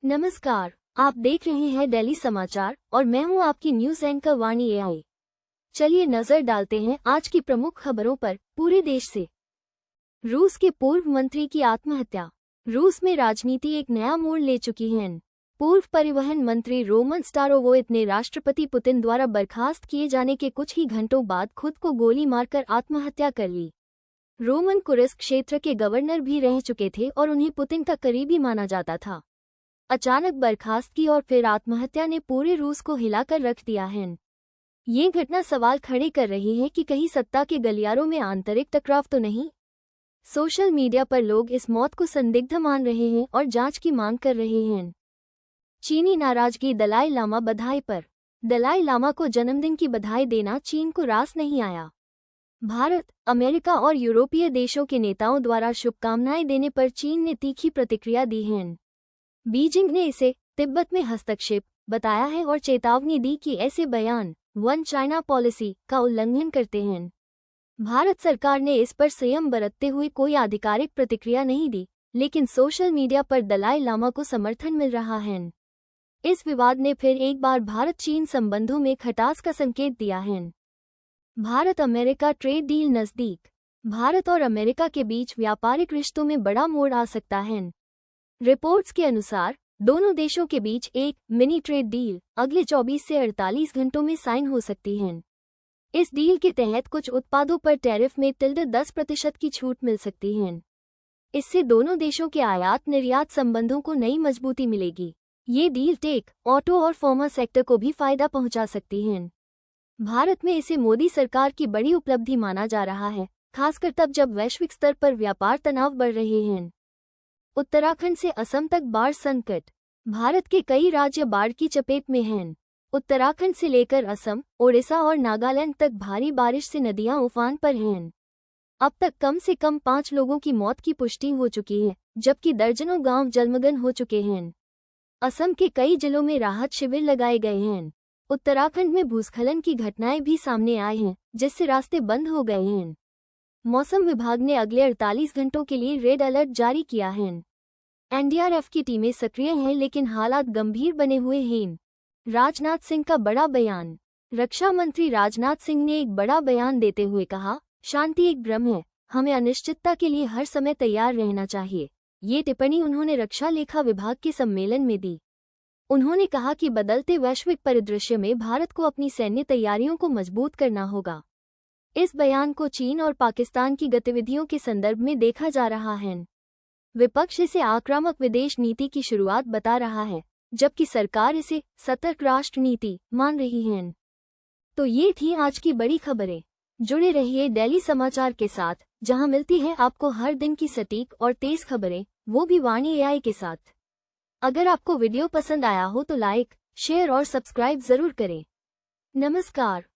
नमस्कार, आप देख रहे हैं दिल्ली समाचार और मैं हूं आपकी न्यूज एंकर वाणी एआई। चलिए नजर डालते हैं आज की प्रमुख खबरों पर पूरे देश से। रूस के पूर्व मंत्री की आत्महत्या। रूस में राजनीति एक नया मोड़ ले चुकी है। पूर्व परिवहन मंत्री रोमन स्टारोवोइट ने राष्ट्रपति पुतिन द्वारा बर्खास्त किए जाने के कुछ ही घंटों बाद खुद को गोली मारकर आत्महत्या कर ली। रोमन कुर्स्क क्षेत्र के गवर्नर भी रह चुके थे और उन्हें पुतिन का करीबी माना जाता था। अचानक बर्खास्तगी और फिर आत्महत्या ने पूरे रूस को हिलाकर रख दिया है। ये घटना सवाल खड़े कर रही है कि कहीं सत्ता के गलियारों में आंतरिक टकराव तो नहीं। सोशल मीडिया पर लोग इस मौत को संदिग्ध मान रहे हैं और जांच की मांग कर रहे हैं। चीनी नाराजगी दलाई लामा बधाई पर। दलाई लामा को जन्मदिन की बधाई देना चीन को रास नहीं आया। भारत, अमेरिका और यूरोपीय देशों के नेताओं द्वारा शुभकामनाएं देने पर चीन ने तीखी प्रतिक्रिया दी है। बीजिंग ने इसे तिब्बत में हस्तक्षेप बताया है और चेतावनी दी कि ऐसे बयान वन चाइना पॉलिसी का उल्लंघन करते हैं। भारत सरकार ने इस पर संयम बरतते हुए कोई आधिकारिक प्रतिक्रिया नहीं दी, लेकिन सोशल मीडिया पर दलाई लामा को समर्थन मिल रहा है। इस विवाद ने फिर एक बार भारत चीन संबंधों में खटास का संकेत दिया है। भारत अमेरिका ट्रेड डील नजदीक। भारत और अमेरिका के बीच व्यापारिक रिश्तों में बड़ा मोड़ आ सकता है। रिपोर्ट्स के अनुसार दोनों देशों के बीच एक मिनी ट्रेड डील अगले 24 से 48 घंटों में साइन हो सकती है। इस डील के तहत कुछ उत्पादों पर टैरिफ में 10% की छूट मिल सकती है। इससे दोनों देशों के आयात निर्यात संबंधों को नई मजबूती मिलेगी। ये डील टेक, ऑटो और फार्मा सेक्टर को भी फायदा पहुंचा सकती है। भारत में इसे मोदी सरकार की बड़ी उपलब्धि माना जा रहा है, खासकर तब जब वैश्विक स्तर पर व्यापार तनाव बढ़ रहे हैं। उत्तराखंड से असम तक बाढ़ संकट। भारत के कई राज्य बाढ़ की चपेट में हैं। उत्तराखंड से लेकर असम, ओडिशा और नागालैंड तक भारी बारिश से नदियां उफान पर हैं। अब तक कम से कम 5 लोगों की मौत की पुष्टि हो चुकी है, जबकि दर्जनों गांव जलमग्न हो चुके हैं। असम के कई जिलों में राहत शिविर लगाए गए हैं। उत्तराखंड में भूस्खलन की घटनाएं भी सामने आई हैं, जिससे रास्ते बंद हो गए हैं। मौसम विभाग ने अगले 48 घंटों के लिए रेड अलर्ट जारी किया है। एनडीआरएफ की टीमें सक्रिय हैं लेकिन हालात गंभीर बने हुए हैं। राजनाथ सिंह का बड़ा बयान। रक्षा मंत्री राजनाथ सिंह ने एक बड़ा बयान देते हुए कहा, शांति एक भ्रम है, हमें अनिश्चितता के लिए हर समय तैयार रहना चाहिए। ये टिप्पणी उन्होंने रक्षा लेखा विभाग के सम्मेलन में दी। उन्होंने कहा कि बदलते वैश्विक परिदृश्य में भारत को अपनी सैन्य तैयारियों को मजबूत करना होगा। इस बयान को चीन और पाकिस्तान की गतिविधियों के संदर्भ में देखा जा रहा है। विपक्ष इसे आक्रामक विदेश नीति की शुरुआत बता रहा है, जबकि सरकार इसे सतर्क राष्ट्र नीति मान रही है। तो ये थी आज की बड़ी खबरें। जुड़े रहिए दिल्ली समाचार के साथ, जहां मिलती है आपको हर दिन की सटीक और तेज खबरें, वो भी वाणी एआई के साथ। अगर आपको वीडियो पसंद आया हो तो लाइक, शेयर और सब्सक्राइब जरूर करें। नमस्कार।